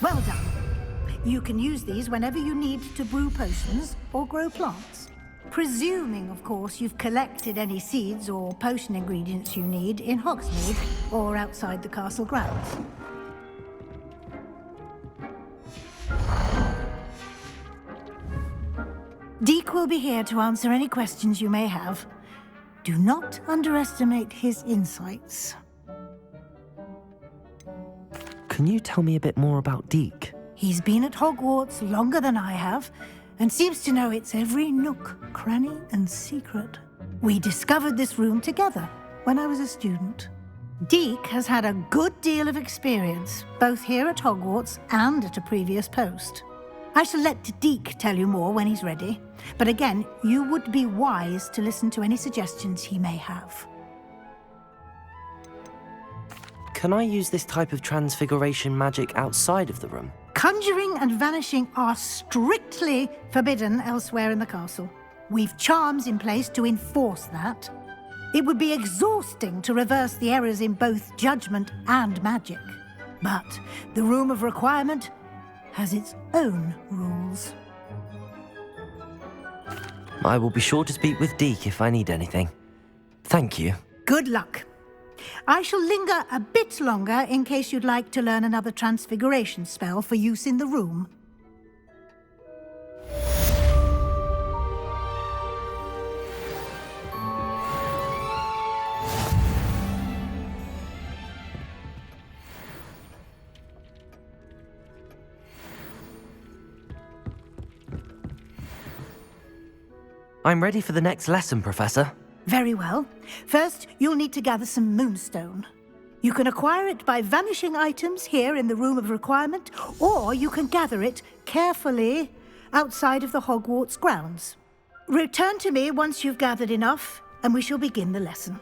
Well done. You can use these whenever you need to brew potions or grow plants. Presuming, of course, you've collected any seeds or potion ingredients you need in Hogsmeade or outside the castle grounds. Deek will be here to answer any questions you may have. Do not underestimate his insights. Can you tell me a bit more about Deek? He's been at Hogwarts longer than I have, and seems to know its every nook, cranny, and secret. We discovered this room together when I was a student. Deek has had a good deal of experience, both here at Hogwarts and at a previous post. I shall let Deek tell you more when he's ready, but again, you would be wise to listen to any suggestions he may have. Can I use this type of transfiguration magic outside of the room? Conjuring and vanishing are strictly forbidden elsewhere in the castle. We've charms in place to enforce that. It would be exhausting to reverse the errors in both judgment and magic. But the Room of Requirement has its own rules. I will be sure to speak with Deek if I need anything. Thank you. Good luck. I shall linger a bit longer in case you'd like to learn another transfiguration spell for use in the room. I'm ready for the next lesson, Professor. Very well. First, you'll need to gather some moonstone. You can acquire it by vanishing items here in the Room of Requirement, or you can gather it carefully outside of the Hogwarts grounds. Return to me once you've gathered enough, and we shall begin the lesson.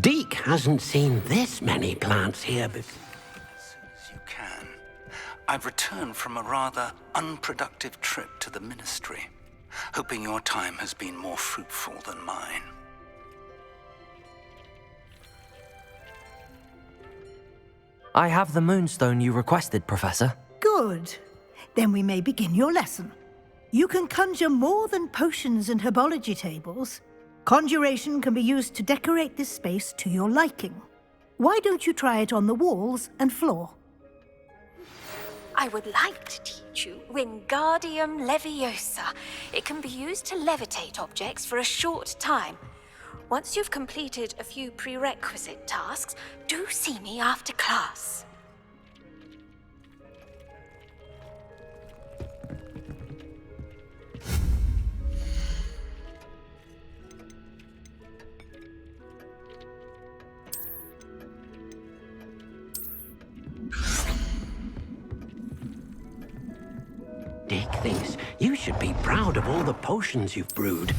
Deek hasn't seen this many plants here before. As soon as you can. I've returned from a rather unproductive trip to the Ministry, hoping your time has been more fruitful than mine. I have the moonstone you requested, Professor. Good. Then we may begin your lesson. You can conjure more than potions and herbology tables. Conjuration can be used to decorate this space to your liking. Why don't you try it on the walls and floor? I would like to teach you Wingardium Leviosa. It can be used to levitate objects for a short time. Once you've completed a few prerequisite tasks, do see me after class. Deek thinks you should be proud of all the potions you've brewed.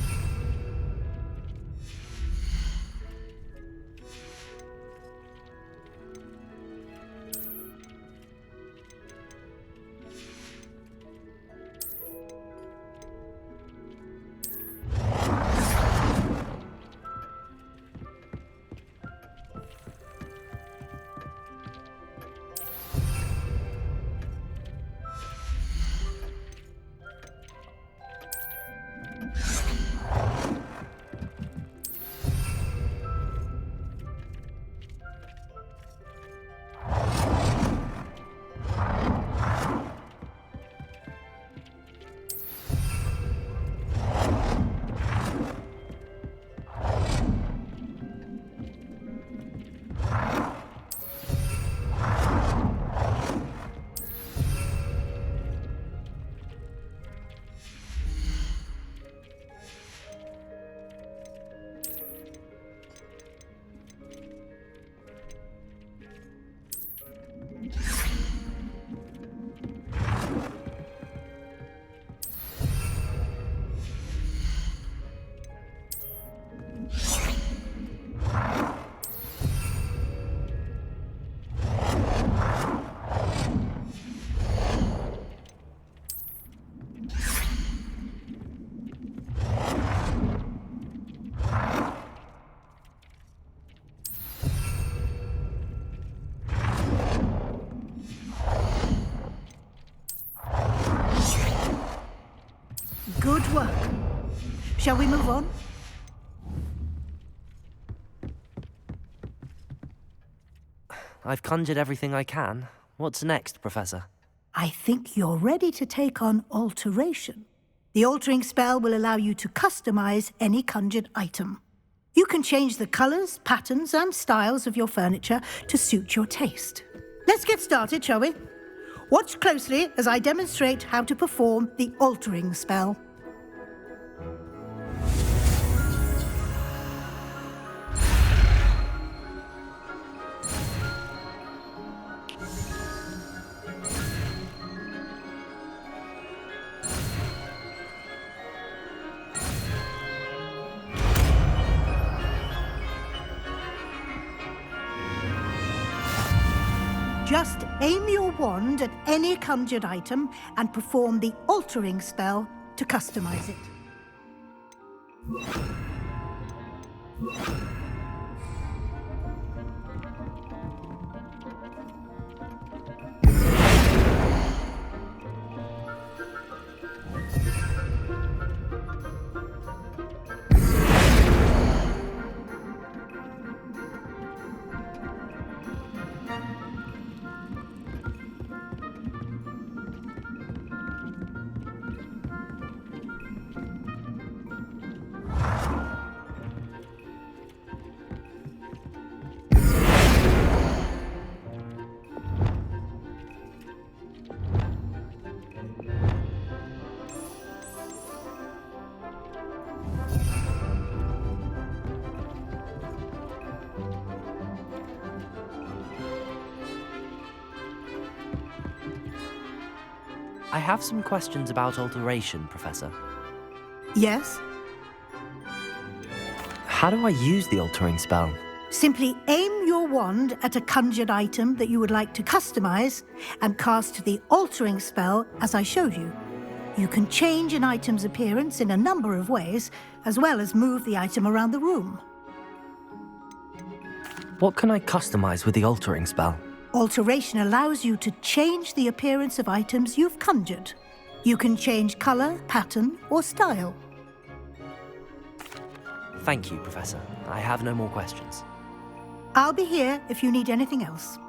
work. Shall we move on? I've conjured everything I can. What's next, Professor? I think you're ready to take on alteration. The altering spell will allow you to customize any conjured item. You can change the colors, patterns, and styles of your furniture to suit your taste. Let's get started, shall we? Watch closely as I demonstrate how to perform the altering spell. Just aim your wand at any conjured item and perform the altering spell to customize it. I have some questions about alteration, Professor. Yes? How do I use the altering spell? Simply aim your wand at a conjured item that you would like to customize and cast the altering spell as I showed you. You can change an item's appearance in a number of ways, as well as move the item around the room. What can I customize with the altering spell? Alteration allows you to change the appearance of items you've conjured. You can change color, pattern, or style. Thank you, Professor. I have no more questions. I'll be here if you need anything else.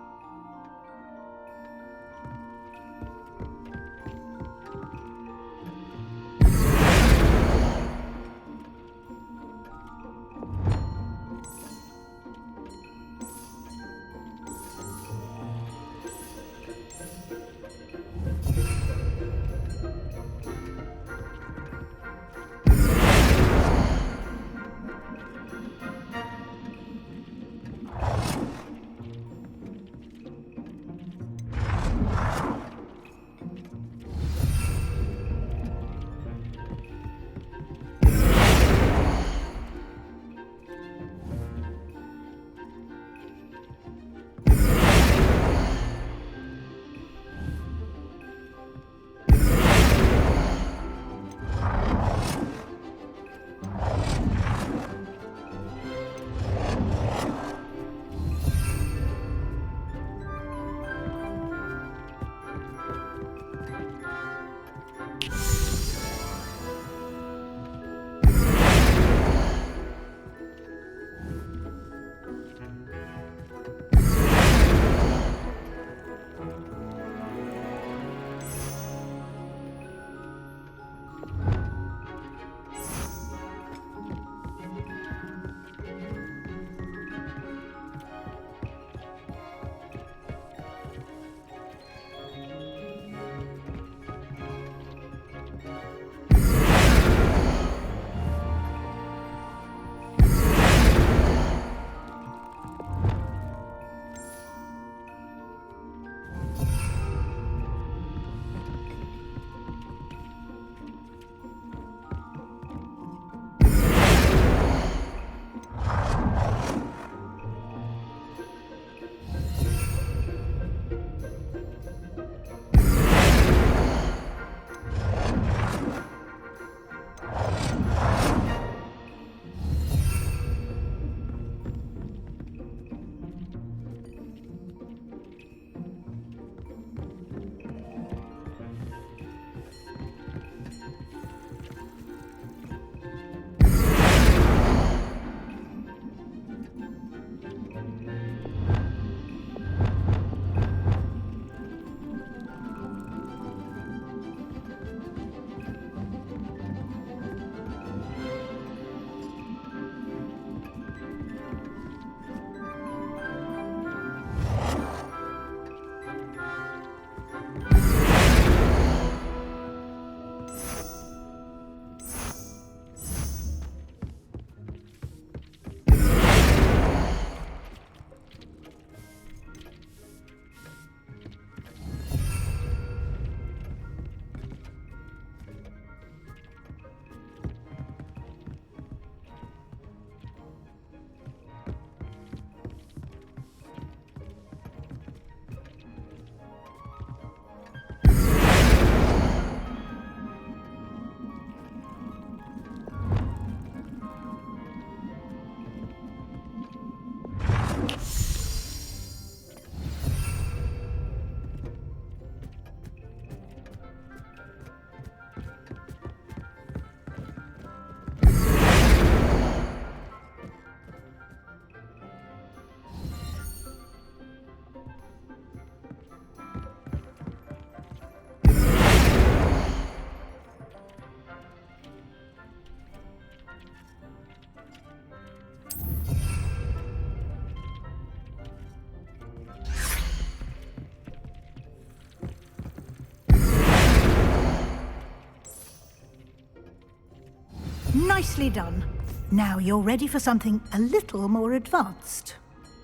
Nicely done. Now you're ready for something a little more advanced.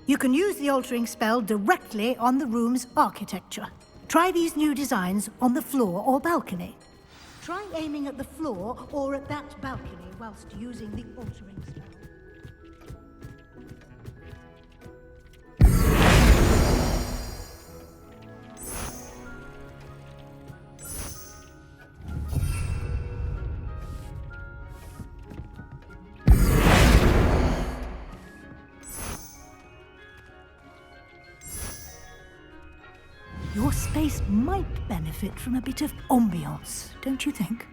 You can use the altering spell directly on the room's architecture. Try these new designs on the floor or balcony. Try aiming at the floor or at that balcony whilst using the altering spell. Your space might benefit from a bit of ambiance, don't you think?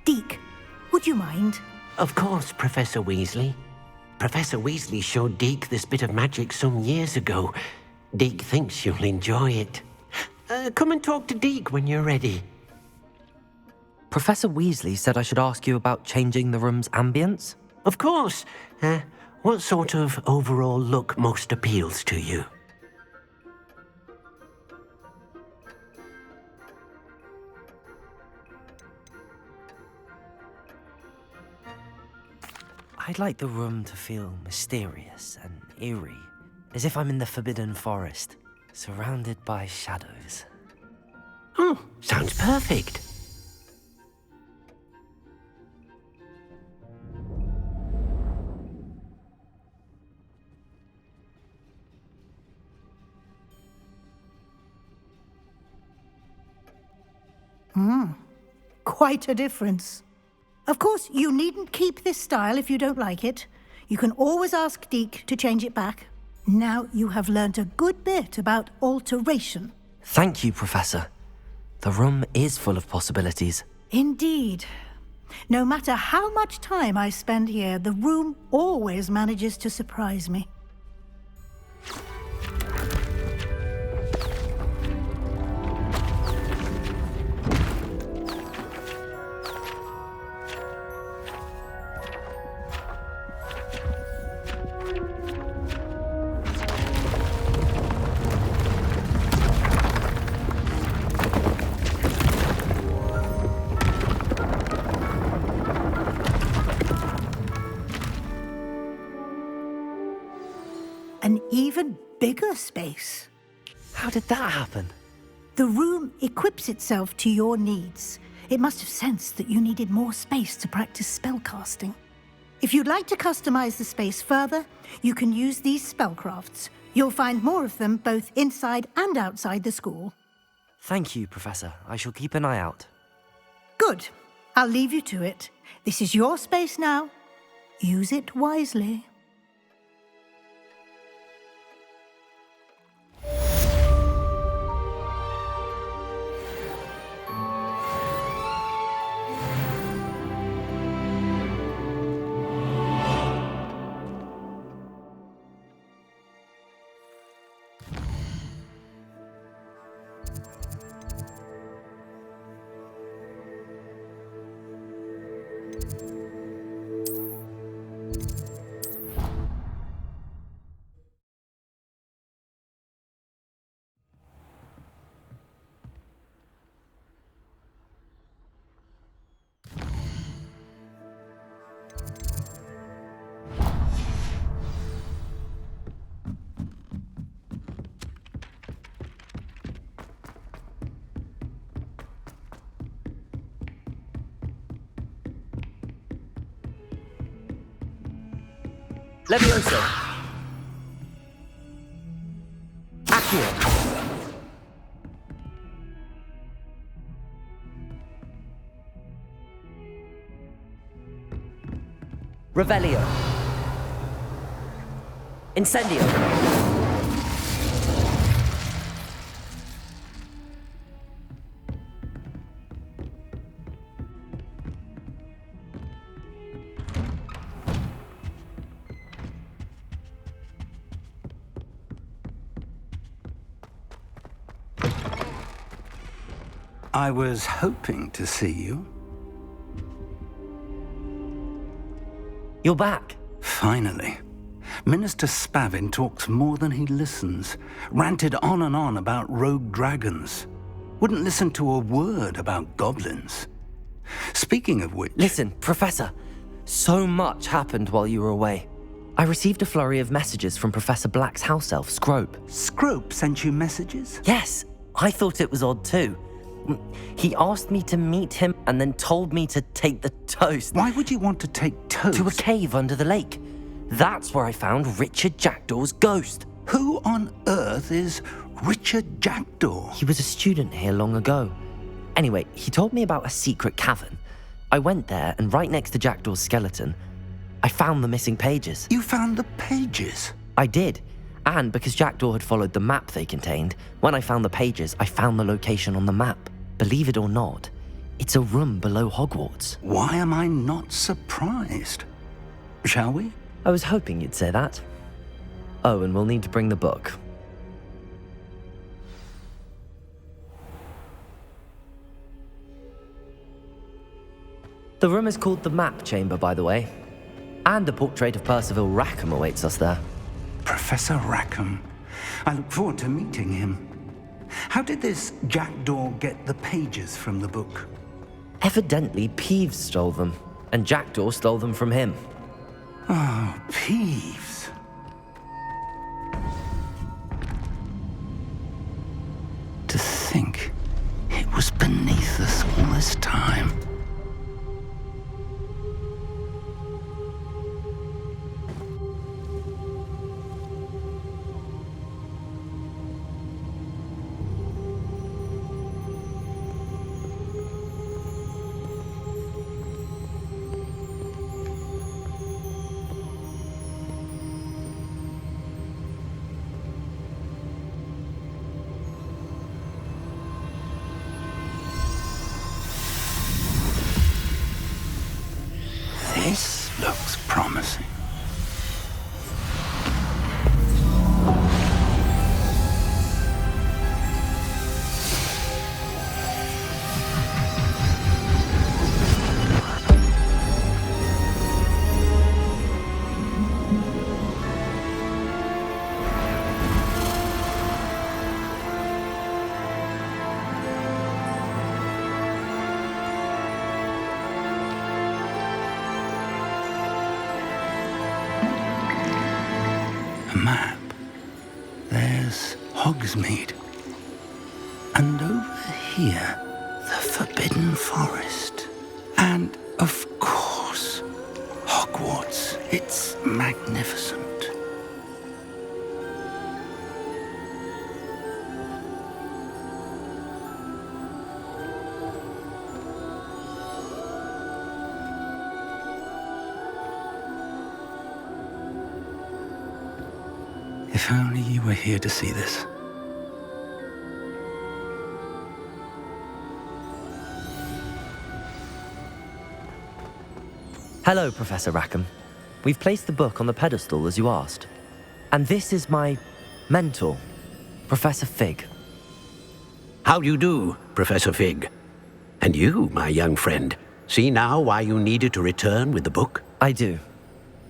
Deke, would you mind? Of course, Professor Weasley. Professor Weasley showed Deke this bit of magic some years ago. Deke thinks you'll enjoy it. Come and talk to Deke when you're ready. Professor Weasley said I should ask you about changing the room's ambience? Of course. What sort of overall look most appeals to you? I'd like the room to feel mysterious and eerie, as if I'm in the Forbidden Forest, surrounded by shadows. Oh, sounds perfect. Quite a difference. Of course, you needn't keep this style if you don't like it. You can always ask Deke to change it back. Now you have learnt a good bit about alteration. Thank you, Professor. The room is full of possibilities. Indeed. No matter how much time I spend here, the room always manages to surprise me. An even bigger space. How did that happen? The room equips itself to your needs. It must have sensed that you needed more space to practice spellcasting. If you'd like to customize the space further, you can use these spellcrafts. You'll find more of them both inside and outside the school. Thank you, Professor. I shall keep an eye out. Good. I'll leave you to it. This is your space now. Use it wisely. Levioso. Accio. Revelio. Incendio. I was hoping to see you. You're back. Finally. Minister Spavin talks more than he listens. Ranted on and on about rogue dragons. Wouldn't listen to a word about goblins. Speaking of which... Listen, Professor. So much happened while you were away. I received a flurry of messages from Professor Black's house elf, Scrope. Scrope sent you messages? Yes, I thought it was odd too. He asked me to meet him and then told me to take the toast. Why would you want to take toast? To a cave under the lake. That's where I found Richard Jackdaw's ghost. Who on earth is Richard Jackdaw? He was a student here long ago. Anyway, he told me about a secret cavern. I went there, and right next to Jackdaw's skeleton, I found the missing pages. You found the pages? I did. And because Jackdaw had followed the map they contained, when I found the pages, I found the location on the map. Believe it or not, it's a room below Hogwarts. Why am I not surprised? Shall we? I was hoping you'd say that. Oh, and we'll need to bring the book. The room is called the Map Chamber, by the way. And a portrait of Percival Rackham awaits us there. Professor Rackham. I look forward to meeting him. How did this Jackdaw get the pages from the book? Evidently, Peeves stole them, and Jackdaw stole them from him. Oh, Peeves. To think it was beneath us all this time. This looks promising. Map. There's Hogsmeade. And over here, the Forbidden Forest. And, of course, Hogwarts. It's magnificent. If only you were here to see this. Hello, Professor Rackham. We've placed the book on the pedestal as you asked. And this is my mentor, Professor Fig. How do you do, Professor Fig? And you, my young friend, see now why you needed to return with the book? I do.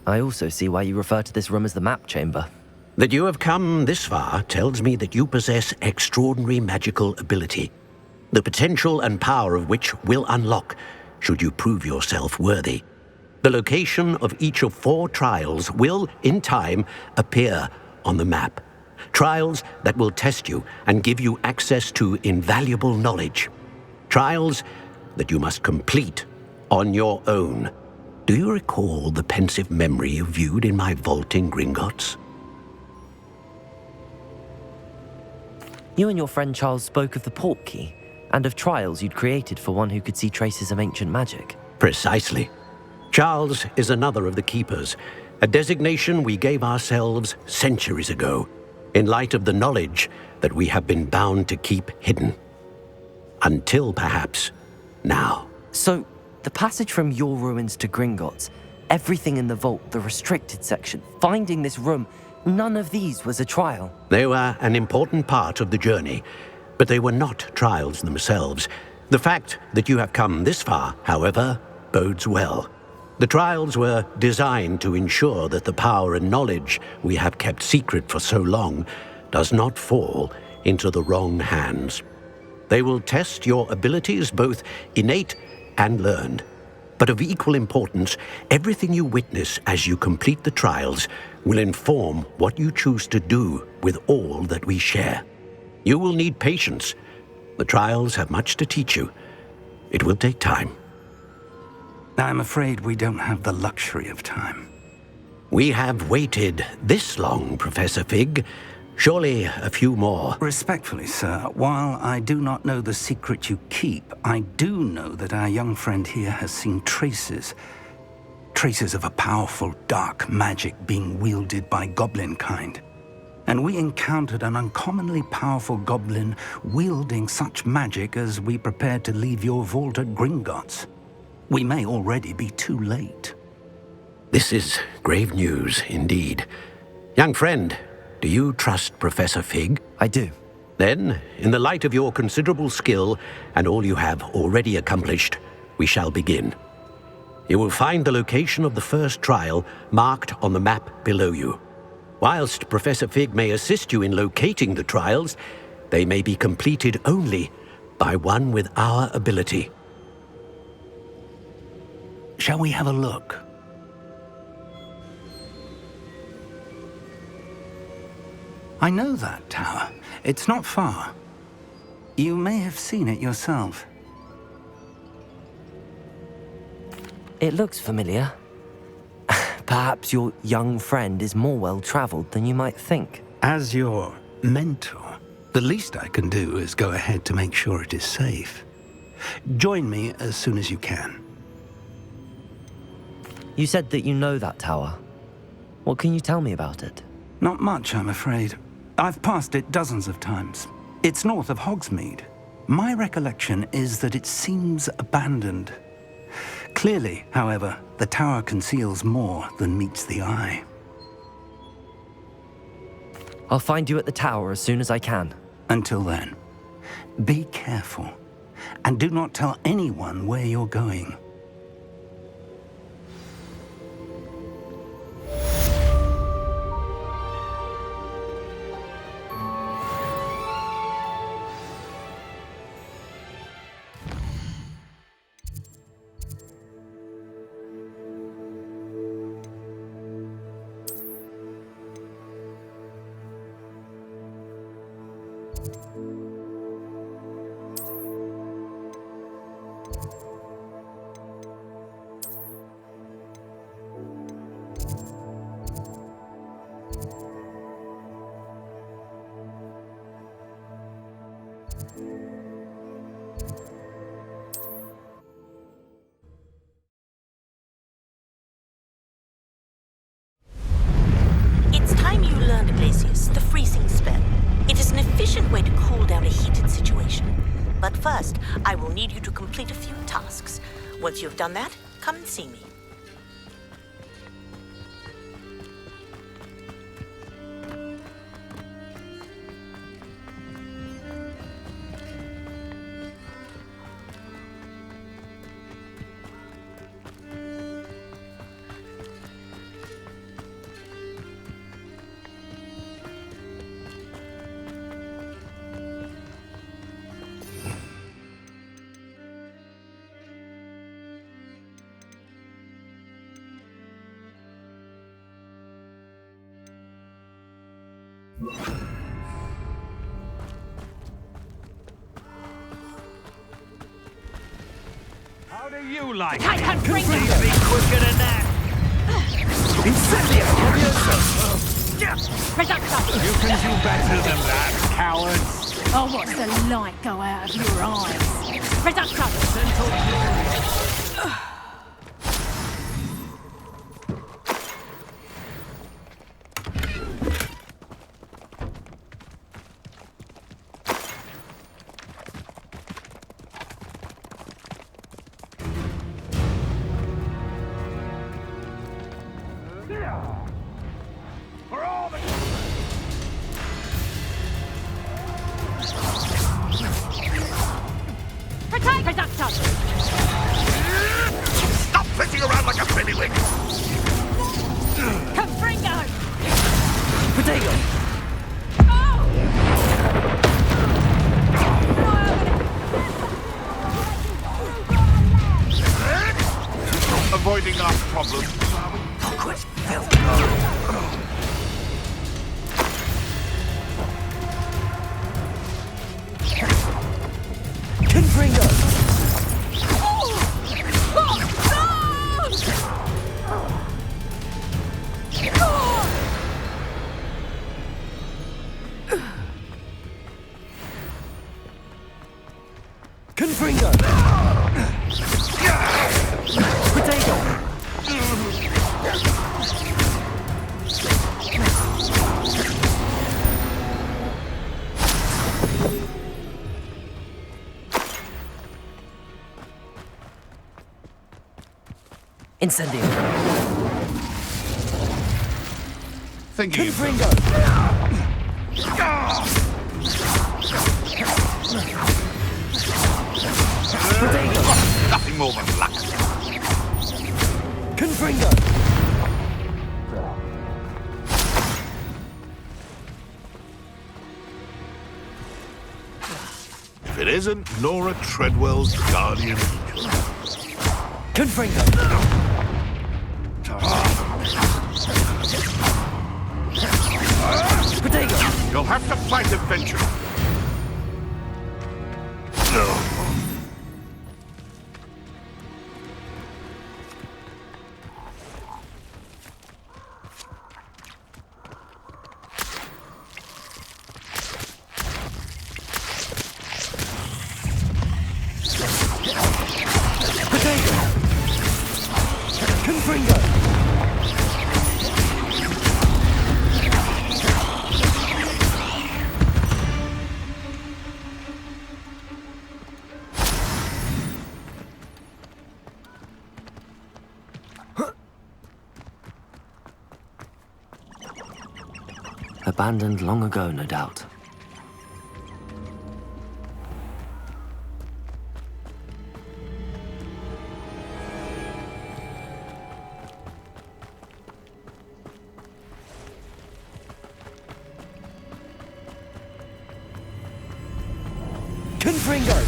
I also see why you refer to this room as the Map Chamber. That you have come this far tells me that you possess extraordinary magical ability, the potential and power of which will unlock should you prove yourself worthy. The location of each of 4 trials will, in time, appear on the map. Trials that will test you and give you access to invaluable knowledge. Trials that you must complete on your own. Do you recall the pensive memory you viewed in my vault in Gringotts? You and your friend Charles spoke of the Portkey, and of trials you'd created for one who could see traces of ancient magic. Precisely. Charles is another of the Keepers, a designation we gave ourselves centuries ago, in light of the knowledge that we have been bound to keep hidden. Until, perhaps, now. So, the passage from your ruins to Gringotts, everything in the vault, the restricted section, finding this room, none of these was a trial. They were an important part of the journey, but they were not trials themselves. The fact that you have come this far, however, bodes well. The trials were designed to ensure that the power and knowledge we have kept secret for so long does not fall into the wrong hands. They will test your abilities, both innate and learned. But of equal importance, everything you witness as you complete the trials will inform what you choose to do with all that we share. You will need patience. The trials have much to teach you. It will take time. I'm afraid we don't have the luxury of time. We have waited this long, Professor Fig. Surely a few more. Respectfully, sir, while I do not know the secret you keep, I do know that our young friend here has seen traces of a powerful dark magic being wielded by goblin kind. And we encountered an uncommonly powerful goblin wielding such magic as we prepared to leave your vault at Gringotts. We may already be too late. This is grave news indeed. Young friend, do you trust Professor Fig? I do. Then, in the light of your considerable skill and all you have already accomplished, we shall begin. You will find the location of the first trial marked on the map below you. Whilst Professor Fig may assist you in locating the trials, they may be completed only by one with our ability. Shall we have a look? I know that tower. It's not far. You may have seen it yourself. It looks familiar. Perhaps your young friend is more well-traveled than you might think. As your mentor, the least I can do is go ahead to make sure it is safe. Join me as soon as you can. You said that you know that tower. What can you tell me about it? Not much, I'm afraid. I've passed it dozens of times. It's north of Hogsmeade. My recollection is that it seems abandoned. Clearly, however, the tower conceals more than meets the eye. I'll find you at the tower as soon as I can. Until then, be careful, and do not tell anyone where you're going. The freezing spell. It is an efficient way to cool down a heated situation. But first, I will need you to complete a few tasks. Once you've done that, come and see me. How do you like I it? can't bring Please them. be quicker than that! Incendio! Reducto! You can do better than that, cowards! Oh, watch the light go out of your eyes. Reducto! For all the... Protect! Reducto! Confringo! Confringo! Potato! Incendio. Thinking of Confringo! Potato! nothing more than luck. Confringo! If it isn't Nora Treadwell's guardian angel. Confringo! Potato! You'll have to fight adventure. Potato! Confringo! Abandoned long ago, no doubt. Confringo!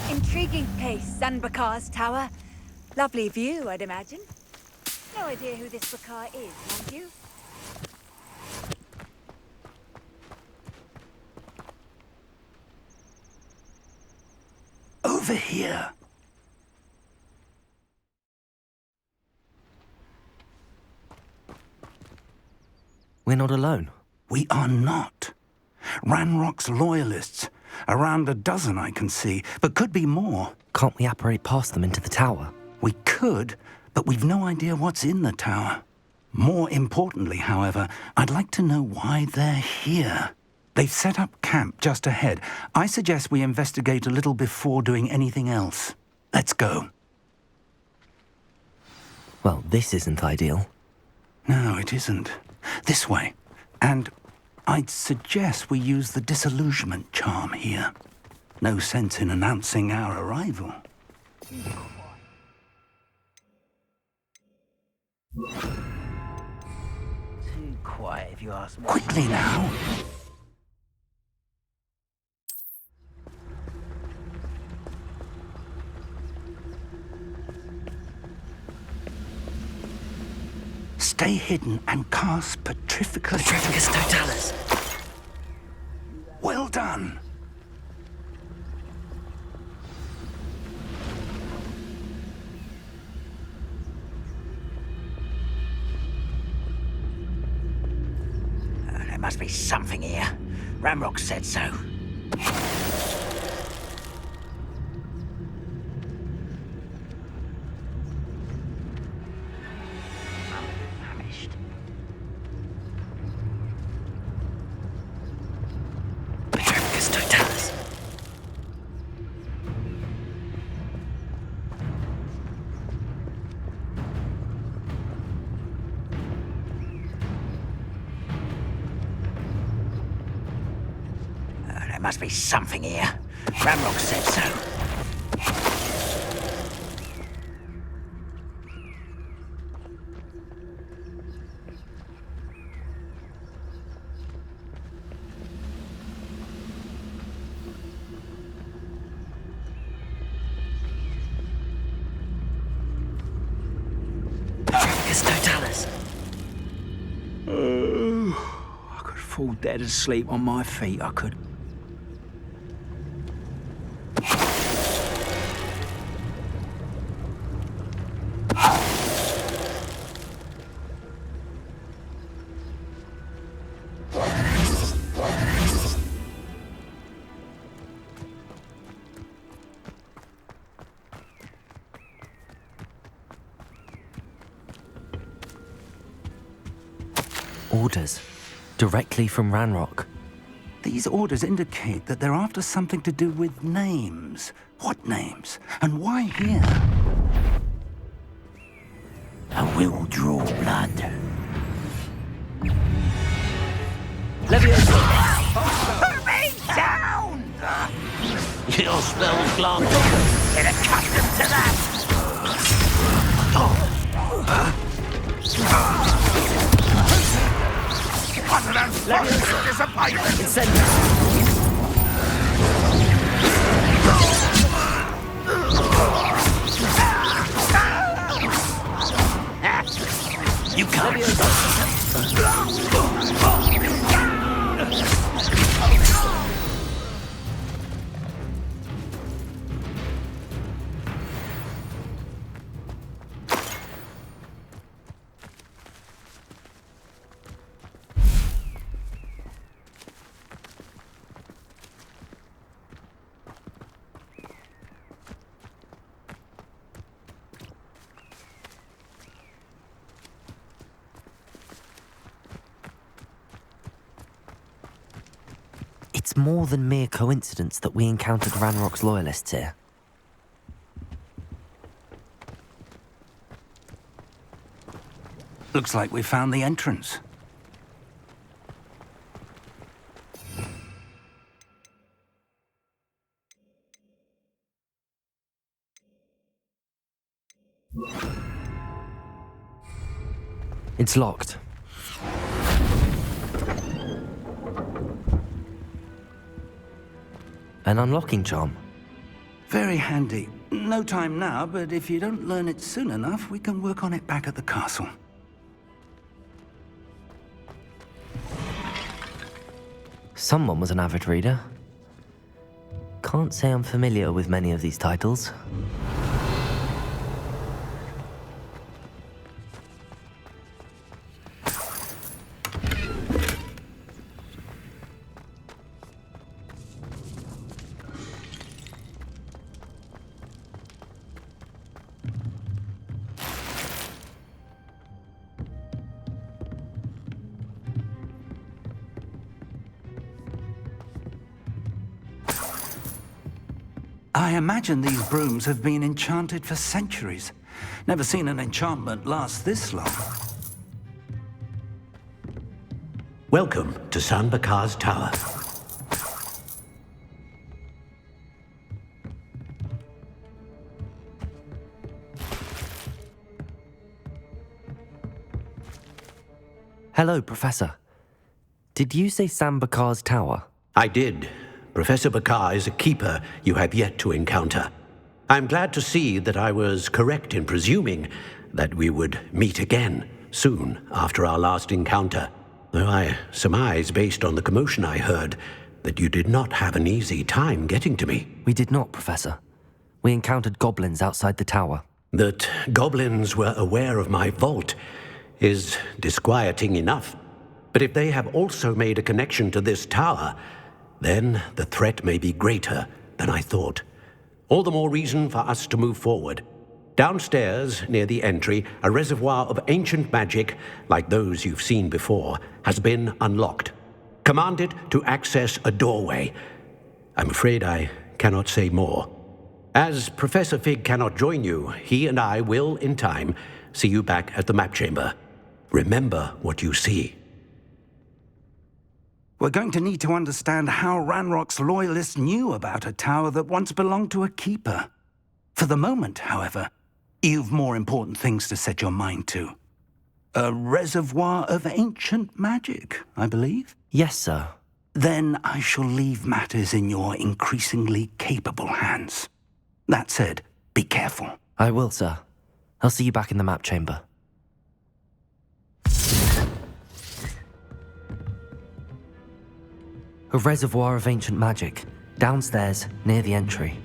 Intriguing place, Zanbakar's tower. Lovely view, I'd imagine. No idea who this Bakar is, mind you. Over here. We're not alone. We are not. Ranrock's loyalists. Around a dozen I can see, but could be more. Can't we apparate past them into the tower? We could, but we've no idea what's in the tower. More importantly, however, I'd like to know why they're here. They've set up camp just ahead. I suggest we investigate a little before doing anything else. Let's go. Well, this isn't ideal. No, it isn't. This way. And I'd suggest we use the disillusionment charm here. No sense in announcing our arrival. Too quiet, if you ask me. Quickly now. Stay hidden and cast Petrificus Totalis. Well done. must be something here. Ramrock said so. Vanished. Petrificus totalis. There must be something here. Ramrock said so. Petrificus totalis. I could fall dead asleep on my feet, I could. Orders. Directly from Ranrock. These orders indicate that they're after something to do with names. What names? And why here? I will draw blood. Leviosa! Put me down! Your spell's gone. Get accustomed to that! Utter and fucking disappointment! You can't. It's more than mere coincidence that we encountered Ranrock's loyalists here. Looks like we found the entrance. It's locked. An unlocking charm. Very handy. No time now, but if you don't learn it soon enough, we can work on it back at the castle. Someone was an avid reader. Can't say I'm familiar with many of these titles. I imagine these brooms have been enchanted for centuries. Never seen an enchantment last this long. Welcome to San Bakar's Tower. Hello, Professor. Did you say Sam Bakar's tower? I did. Professor Bakar is a keeper you have yet to encounter. I'm glad to see that I was correct in presuming that we would meet again soon after our last encounter, though I surmise, based on the commotion I heard, that you did not have an easy time getting to me. We did not, Professor. We encountered goblins outside the tower. That goblins were aware of my vault is disquieting enough. But if they have also made a connection to this tower, then the threat may be greater than I thought. All the more reason for us to move forward. Downstairs, near the entry, a reservoir of ancient magic, like those you've seen before, has been unlocked. Command it to access a doorway. I'm afraid I cannot say more. As Professor Fig cannot join you, he and I will, in time, see you back at the map chamber. Remember what you see. We're going to need to understand how Ranrock's loyalists knew about a tower that once belonged to a keeper. For the moment, however, you've more important things to set your mind to. A reservoir of ancient magic, I believe? Yes, sir. Then I shall leave matters in your increasingly capable hands. That said, be careful. I will, sir. I'll see you back in the map chamber. A reservoir of ancient magic, downstairs near the entry.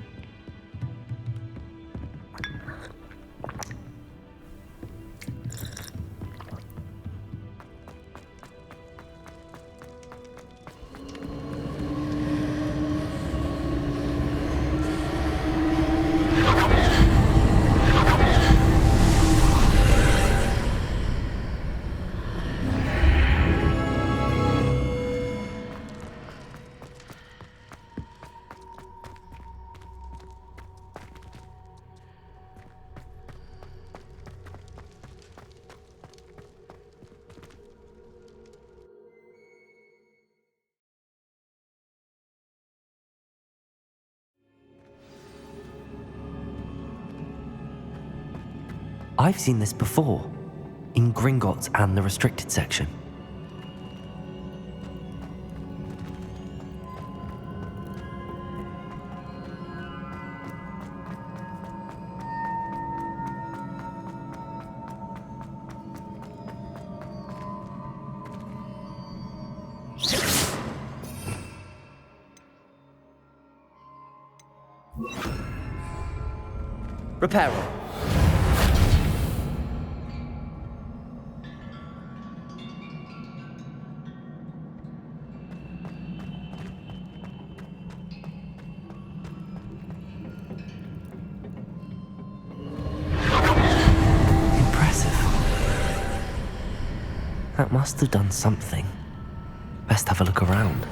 I've seen this before, in Gringotts and the restricted section. Reparo. That must have done something. Best have a look around.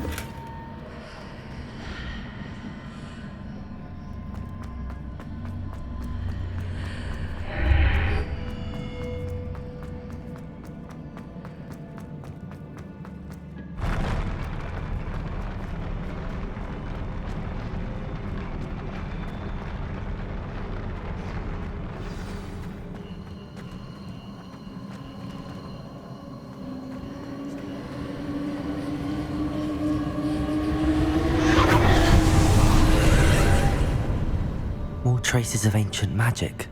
Traces of ancient magic.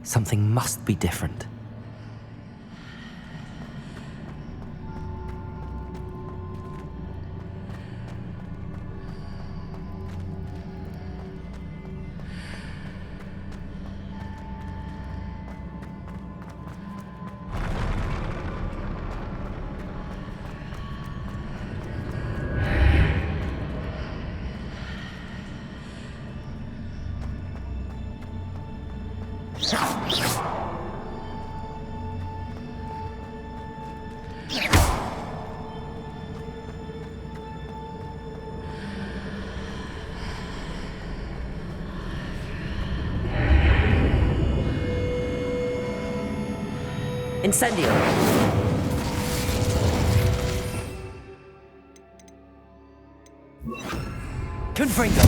Something must be different. Incendio. Confringo.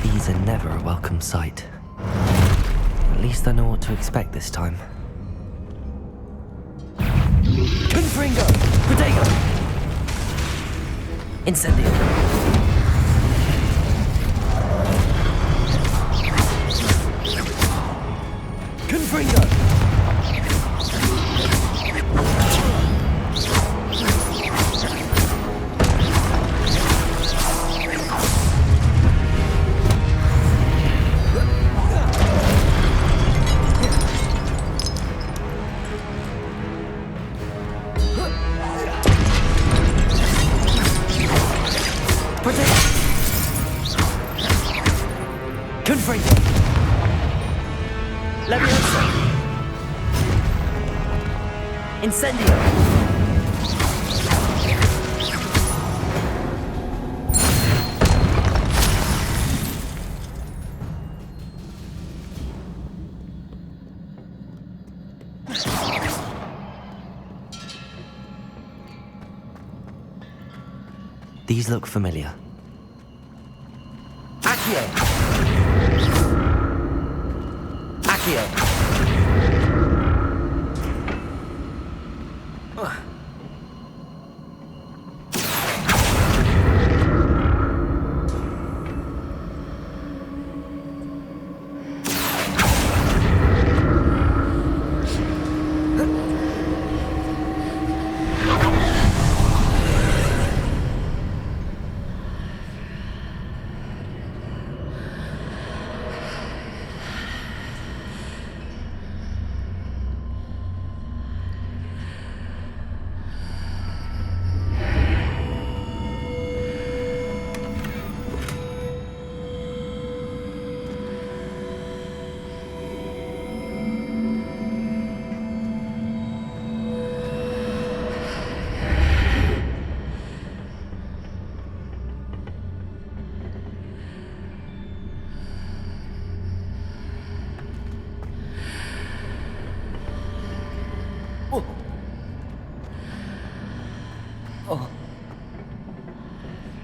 These are never a welcome sight. At least I know what to expect this time. Confringo! Protego! Incendio! Confringo! Protect! Confringo! Leviosa! Incendio! These look familiar. Accio! Accio!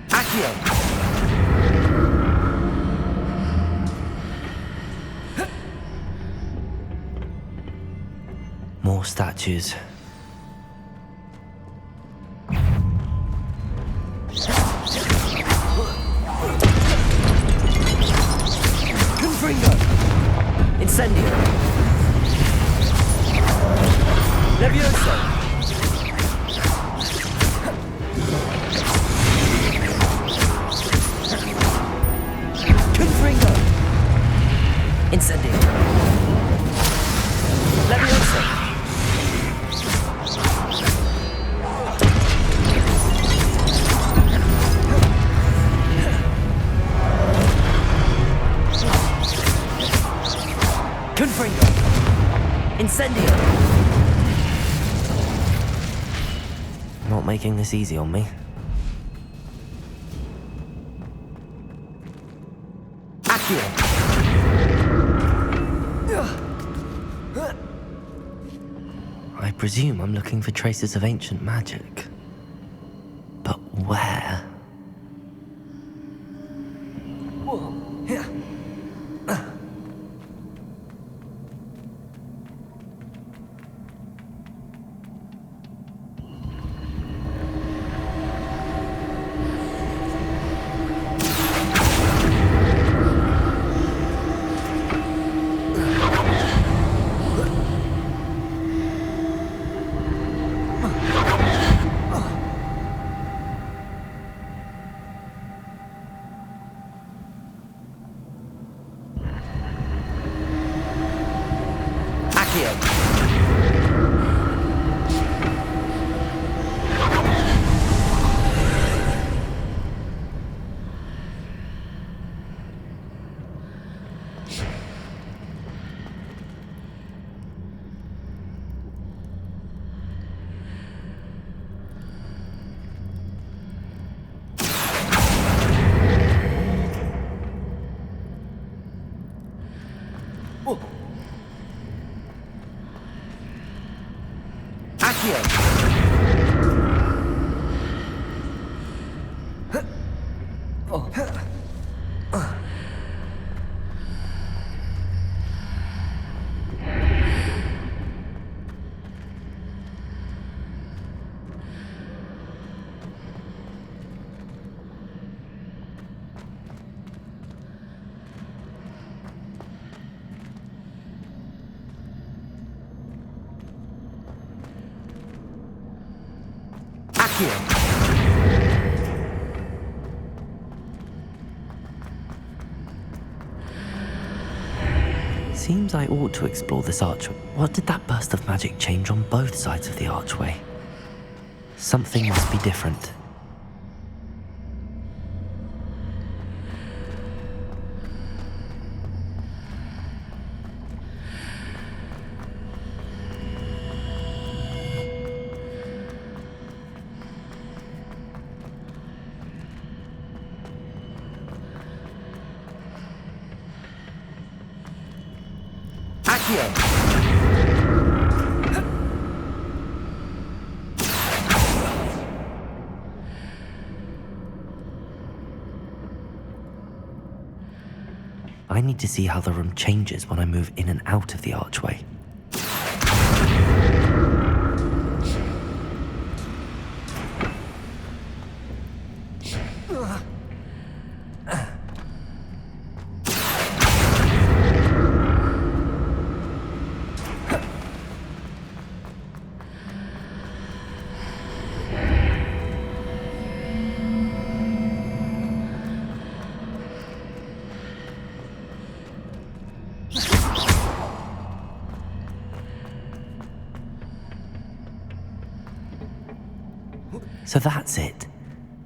Accio! More statues. Confringo! Incendio! Leviosa! Confringo! Incendio! Leviosa! Confringo! Incendio! Not making this easy on me. Accio! I presume I'm looking for traces of ancient magic. But where? Seems I ought to explore this archway. What did that burst of magic change on both sides of the archway? Something must be different. I need to see how the room changes when I move in and out of the archway. So that's it.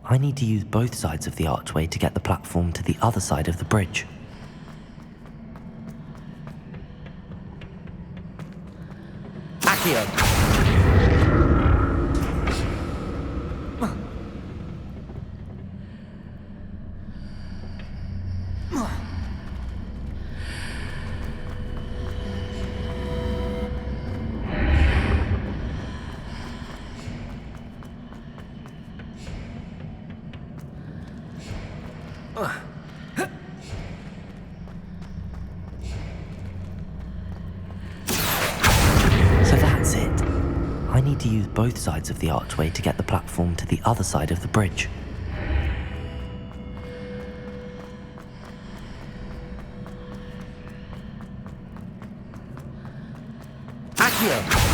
I need to use both sides of the archway to get the platform to the other side of the bridge. Accio! So that's it. I need to use both sides of the archway to get the platform to the other side of the bridge. Accio!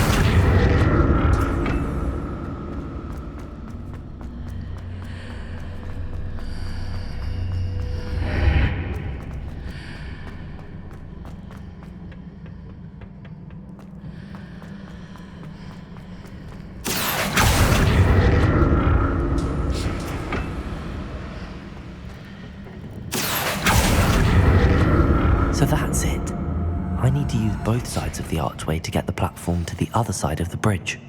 So that's it. I need to use both sides of the archway to get the platform to the other side of the bridge.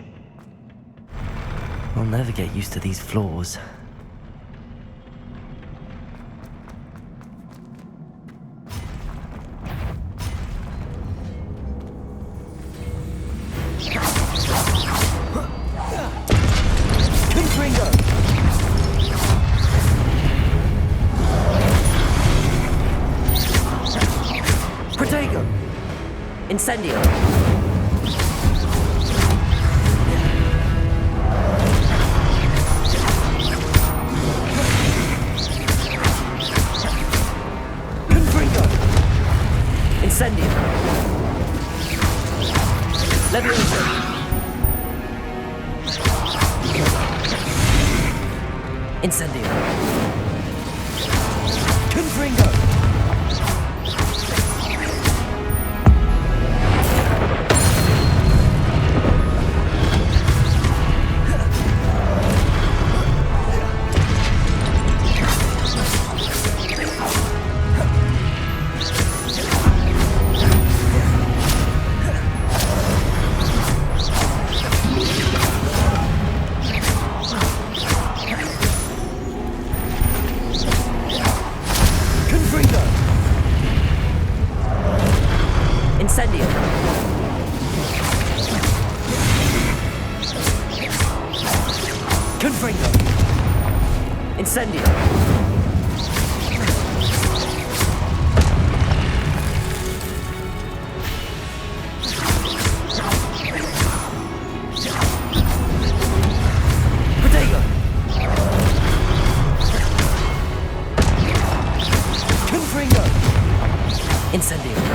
I'll never get used to these floors. Incendio! Confringo! Incendio! Levioso! Incendio! Confringo! Incendio! Confringo! Incendio! Protego! Confringo! Incendio!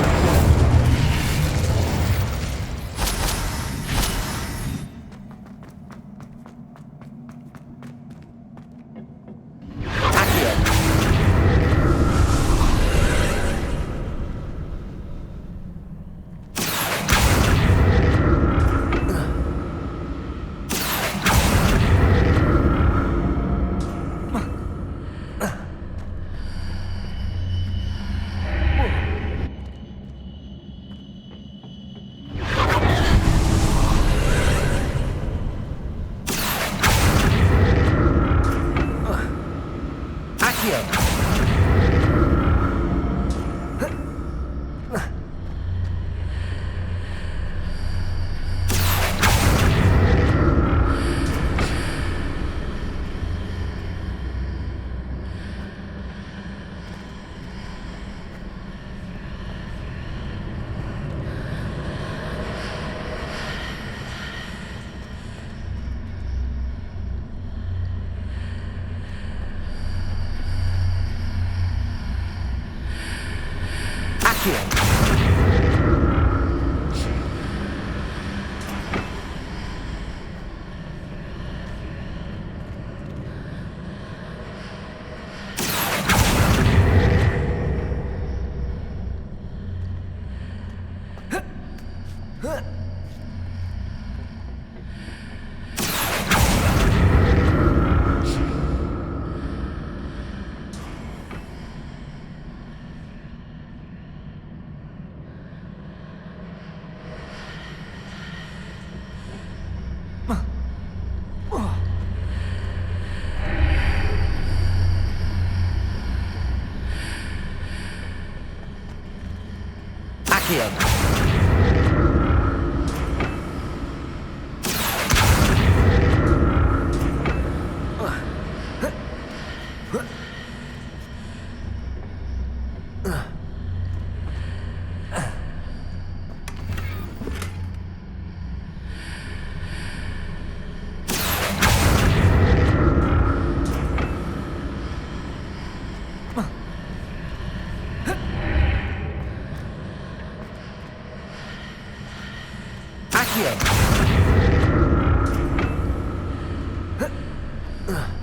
Ugh.